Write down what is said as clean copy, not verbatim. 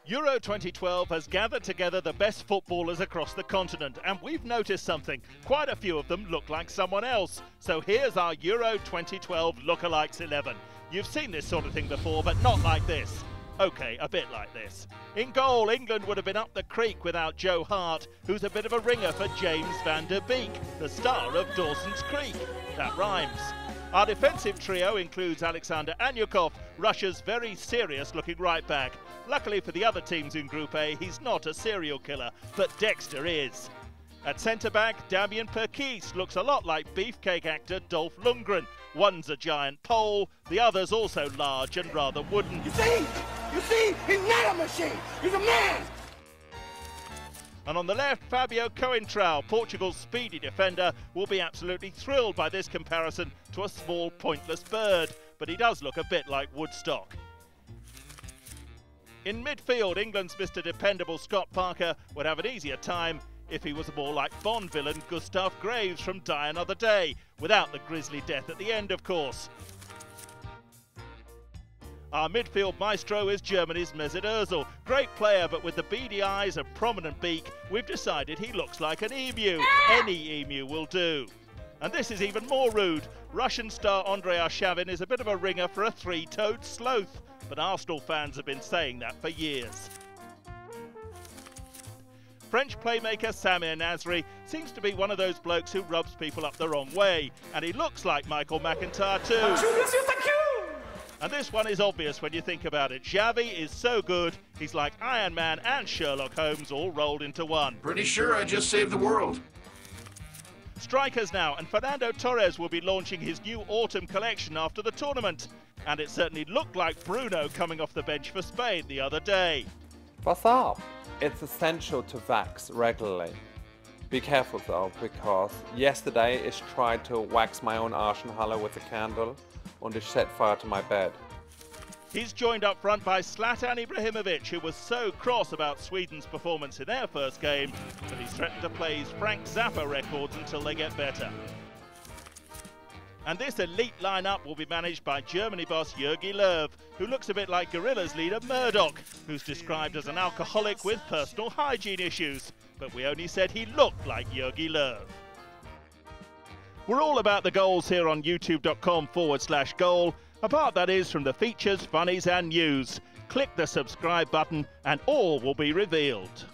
Euro 2012 has gathered together the best footballers across the continent, and we've noticed something. Quite a few of them look like someone else. So here's our Euro 2012 Lookalikes 11. You've seen this sort of thing before, but not like this. Okay, a bit like this. In goal, England would have been up the creek without Joe Hart, who's a bit of a ringer for James Van der Beek, the star of Dawson's Creek. That rhymes. Our defensive trio includes Aleksandr Anyukov, Russia's very serious-looking right-back. Luckily for the other teams in Group A, he's not a serial killer, but Dexter is. At centre-back, Damien Perquis looks a lot like beefcake actor Dolph Lundgren. One's a giant pole, the other's also large and rather wooden. You see, he's not a machine, he's a man! And on the left, Fabio Coentrao, Portugal's speedy defender, will be absolutely thrilled by this comparison to a small, pointless bird, but he does look a bit like Woodstock. In midfield, England's Mr. Dependable Scott Parker would have an easier time if he was more like Bond villain Gustav Graves from Die Another Day, without the grisly death at the end, of course. Our midfield maestro is Germany's Mesut Ozil. Great player, but with the beady eyes and prominent beak, we've decided he looks like an emu. Any emu will do. And this is even more rude. Russian star Andrei Arshavin is a bit of a ringer for a three-toed sloth, but Arsenal fans have been saying that for years. French playmaker SAMIR Nasri seems to be one of those blokes who rubs people up the wrong way, and he looks like Michael McIntyre too. And this one is obvious when you think about it. Xavi is so good, he's like Iron Man and Sherlock Holmes all rolled into one. Pretty sure I just saved the world. Strikers now, and Fernando Torres will be launching his new autumn collection after the tournament. And it certainly looked like Bruno coming off the bench for Spain the other day. What's up? It's essential to wax regularly. Be careful though, because yesterday I tried to wax my own Arschenhalle with a candle and it set fire to my bed. He's joined up front by Zlatan Ibrahimovic, who was so cross about Sweden's performance in their first game that he's threatened to play his Frank Zappa records until they get better. And this elite lineup will be managed by Germany boss Jogi Löw, who looks a bit like Gorillaz leader Murdoch, who's described as an alcoholic with personal hygiene issues. But we only said he looked like Jogi Löw. We're all about the goals here on youtube.com/goal. A part that is from the features, funnies and news. Click the subscribe button and all will be revealed.